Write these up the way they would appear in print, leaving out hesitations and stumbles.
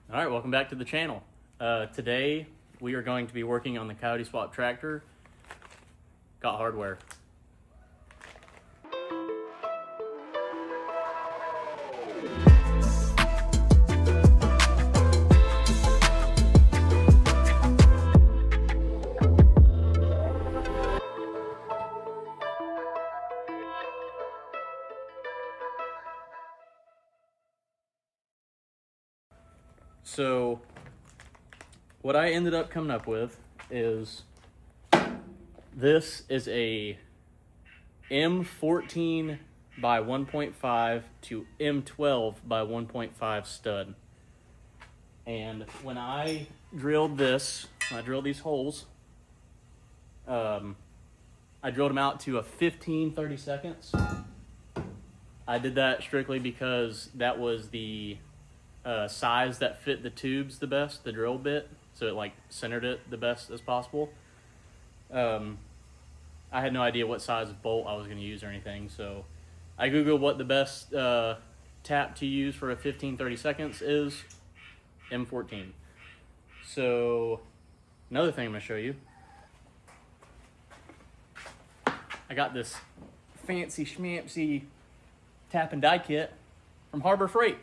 All right, welcome back to the channel. Today we are going to be working on the Coyote Swap tractor. Got hardware. So what I ended up coming up with is this is a M14 by 1.5 to M12 by 1.5 stud. And when I drilled this, when I drilled these holes, I drilled them out to a 30 seconds. I did that strictly because that was the size that fit the tubes the best, the drill bit, so it like centered it the best as possible. I had no idea what size of bolt I was going to use or anything, so I googled what the best tap to use for a 30 seconds is. M14. So another thing I'm going to show you, I got this fancy schmancy tap and die kit from Harbor Freight.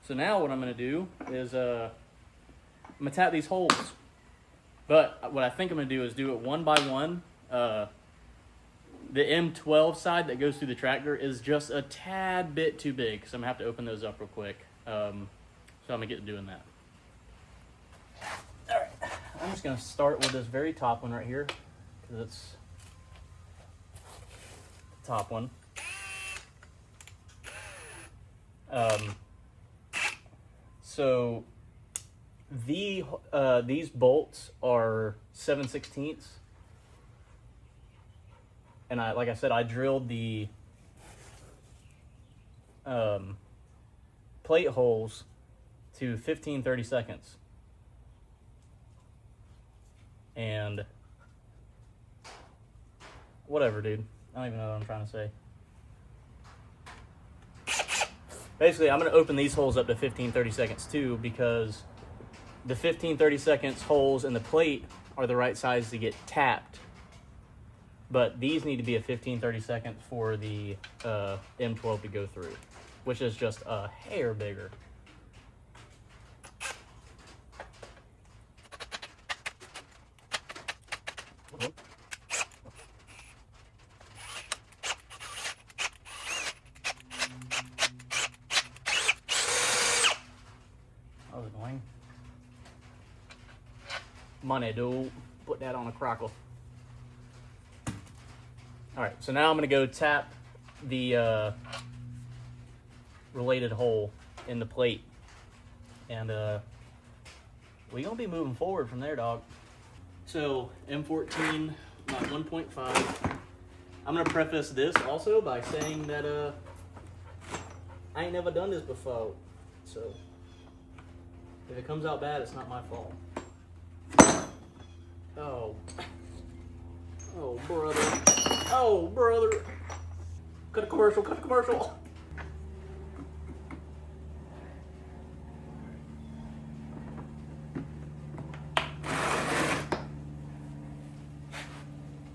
So now what I'm going to do is I'm going to tap these holes. But what I think I'm going to do is do it one by one. The M12 side that goes through the tractor is just a tad bit too big, so I'm going to have to open those up real quick. So I'm going to get to doing that. All right, I'm just going to start with this very top one right here, because it's the top one. So these bolts are 7/16, and like I said, I drilled the plate holes to 30 seconds, and whatever, dude. I don't even know what I'm trying to say. Basically, I'm going to open these holes up to 30 seconds too, because the 30 seconds holes in the plate are the right size to get tapped. But these need to be a 30 seconds for the M12 to go through, which is just a hair bigger. That was annoying. Money, dude. Put that on a crockle. All right, so now I'm going to go tap the related hole in the plate. And we're going to be moving forward from there, dog. So M14 by 1.5. I'm going to preface this also by saying that I ain't never done this before. So if it comes out bad, it's not my fault. Oh. Oh, brother. Oh, brother. Cut a commercial, cut a commercial.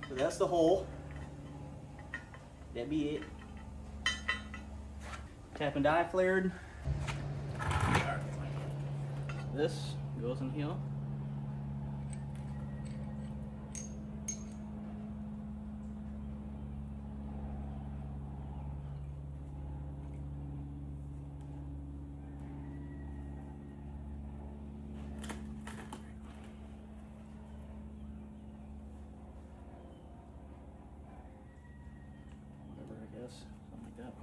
So that's the hole. That be it. Tap and die flared. This goes in here. Whatever, I guess. Something like that.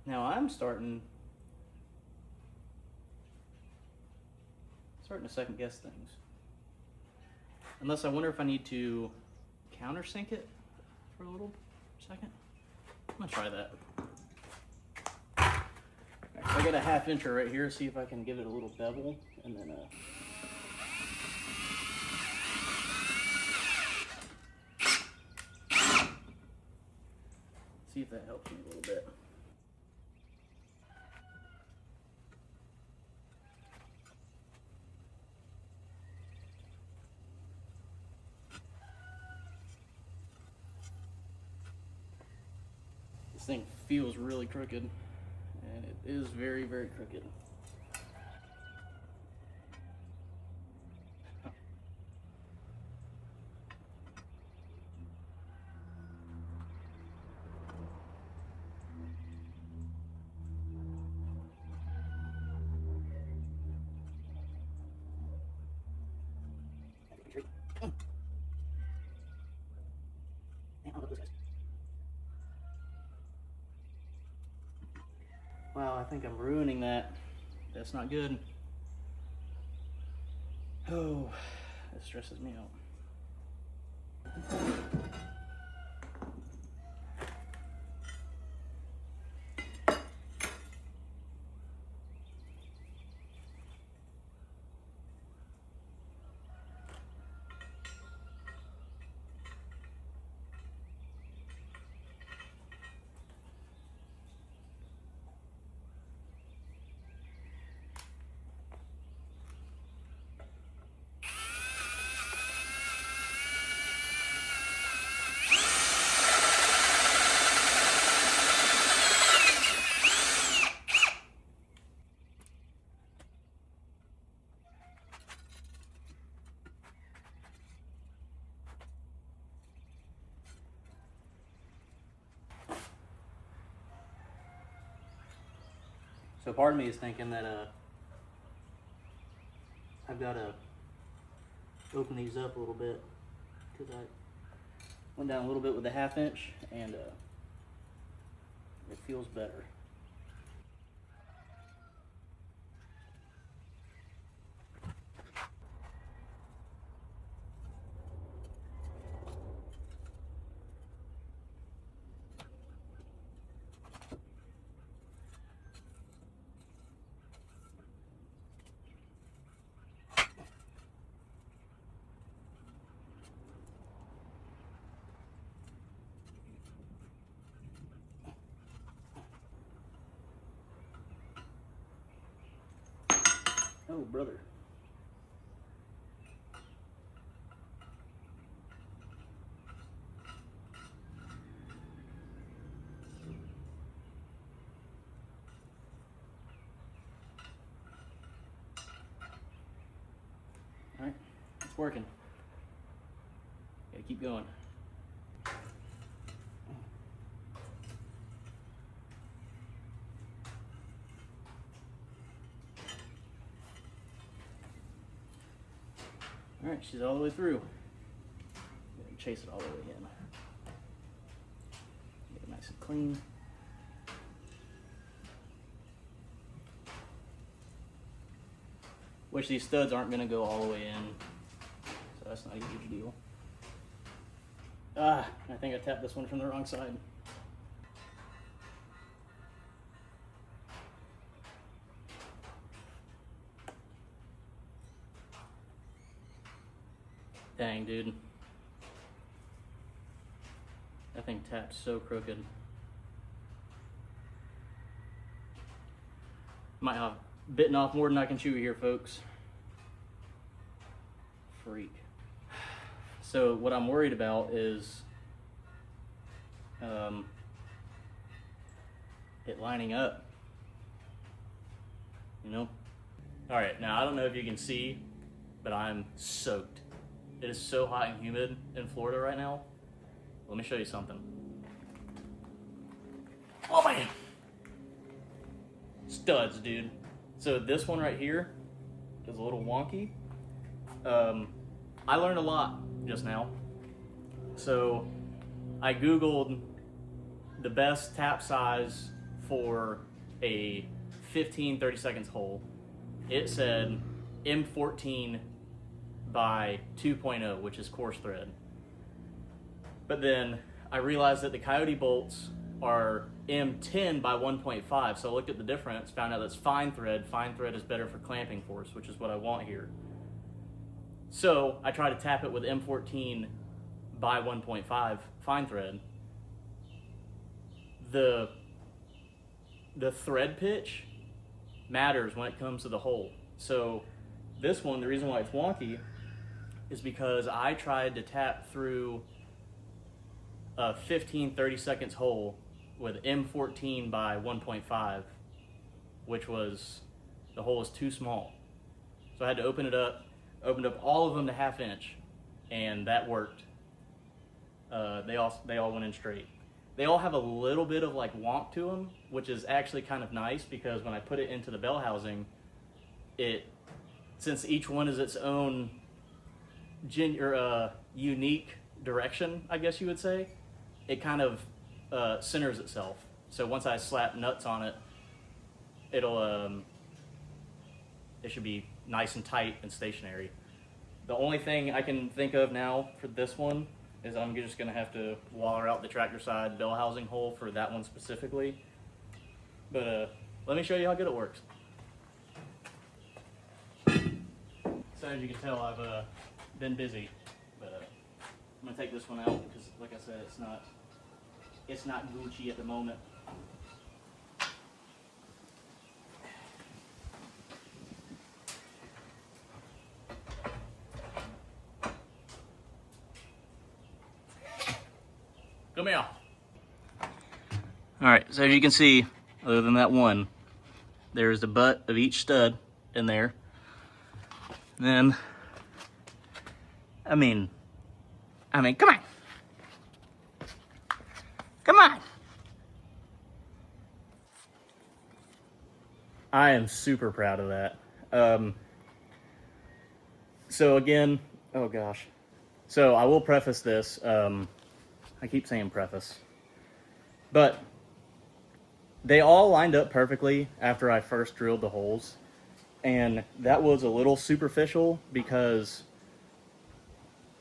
Now I'm starting to second guess things. Unless I wonder if I need to countersink it for a little second. I'm gonna try that. I got a 1/2 incher right here. See if I can give it a little bevel, and then see if that helps me a little bit. This thing feels really crooked, and it is very, very crooked. Wow, I think I'm ruining that. That's not good. Oh, that stresses me out. So part of me is thinking that I've got to open these up a little bit, because I went down a little bit with the 1/2 inch, and it feels better. Oh, brother. All right, it's working. Gotta keep going. All right, she's all the way through. Chase it all the way in. Get it nice and clean. Which these studs aren't going to go all the way in, so that's not a huge deal. Ah, I think I tapped this one from the wrong side. Dang, dude. That thing tapped so crooked. Might have bitten off more than I can chew here, folks. Freak. So what I'm worried about is it lining up. You know? All right, now I don't know if you can see, but I'm soaked. It is so hot and humid in Florida right now. Let me show you something. Oh man! Studs, dude. So this one right here is a little wonky. I learned a lot just now. So I Googled the best tap size for a 30 seconds hole. It said M14 by 2.0, which is coarse thread. But then I realized that the Coyote bolts are M10 by 1.5. So I looked at the difference, found out that's fine thread. Fine thread is better for clamping force, which is what I want here. So I tried to tap it with M14 by 1.5 fine thread. The thread pitch matters when it comes to the hole. So this one, the reason why it's wonky is because I tried to tap through a 30 seconds hole with M14 by 1.5, which was, the hole is too small. So I had to open it up, opened up all of them to 1/2 inch, and that worked. They all went in straight. They all have a little bit of like wonk to them, which is actually kind of nice because when I put it into the bell housing, since each one is its own unique direction, I guess you would say, it kind of centers itself. So once I slap nuts on it, it should be nice and tight and stationary. The only thing I can think of now for this one is I'm just gonna have to waller out the tractor side bell housing hole for that one specifically. But let me show you how good it works. So as you can tell, I've been busy, but I'm gonna take this one out because, like I said, it's not Gucci at the moment. Come here. All right, so as you can see, other than that one, there's the butt of each stud in there. Then, I mean, come on. Come on. I am super proud of that. So again, oh gosh. So I will preface this. I keep saying preface. But they all lined up perfectly after I first drilled the holes. And that was a little superficial because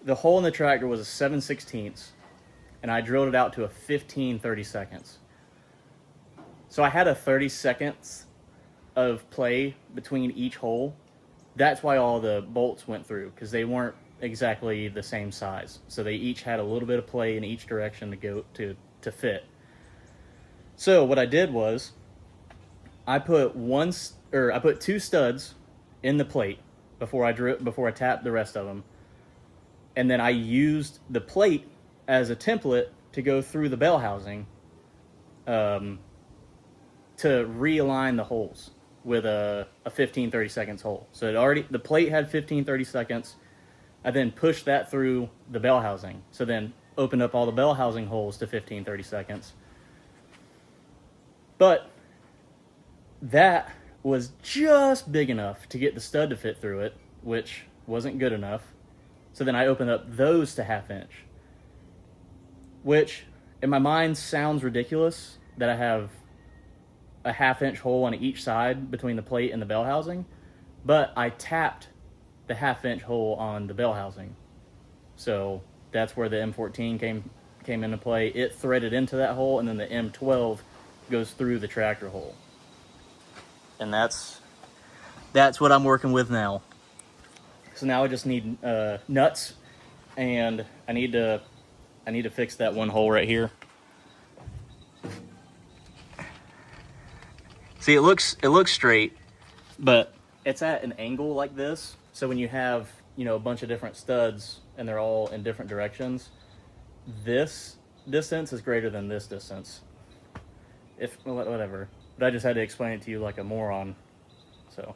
the hole in the tractor was a 7/16, and I drilled it out to a 15 30 seconds. So I had a 30 seconds of play between each hole. That's why all the bolts went through, because they weren't exactly the same size. So they each had a little bit of play in each direction to go to fit. So what I did was I put two studs in the plate before I tapped the rest of them, and then I used the plate as a template to go through the bell housing to realign the holes with a 15 30 seconds hole. So the plate had 15 30 seconds. I then pushed that through the bell housing. So then opened up all the bell housing holes to 15 30 seconds. But that was just big enough to get the stud to fit through it, which wasn't good enough. So then I opened up those to 1/2 inch, which in my mind sounds ridiculous that I have a 1/2 inch hole on each side between the plate and the bell housing, but I tapped the 1/2 inch hole on the bell housing. So that's where the M14 came into play. It threaded into that hole, and then the M12 goes through the tractor hole. And that's what I'm working with now. So now I just need nuts, and I need to fix that one hole right here. See, it looks straight, but it's at an angle like this. So when you have, a bunch of different studs and they're all in different directions, this distance is greater than this distance. Whatever. But I just had to explain it to you like a moron. So,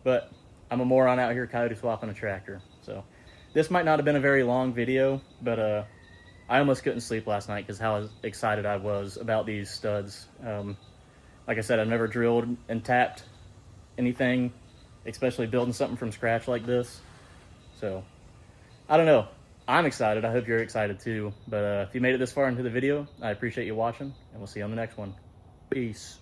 but I'm a moron out here coyote swapping a tractor. So this might not have been a very long video, but I almost couldn't sleep last night because how excited I was about these studs. Like I said, I've never drilled and tapped anything, especially building something from scratch like this. So, I don't know. I'm excited. I hope you're excited too. But if you made it this far into the video, I appreciate you watching, and we'll see you on the next one. Peace.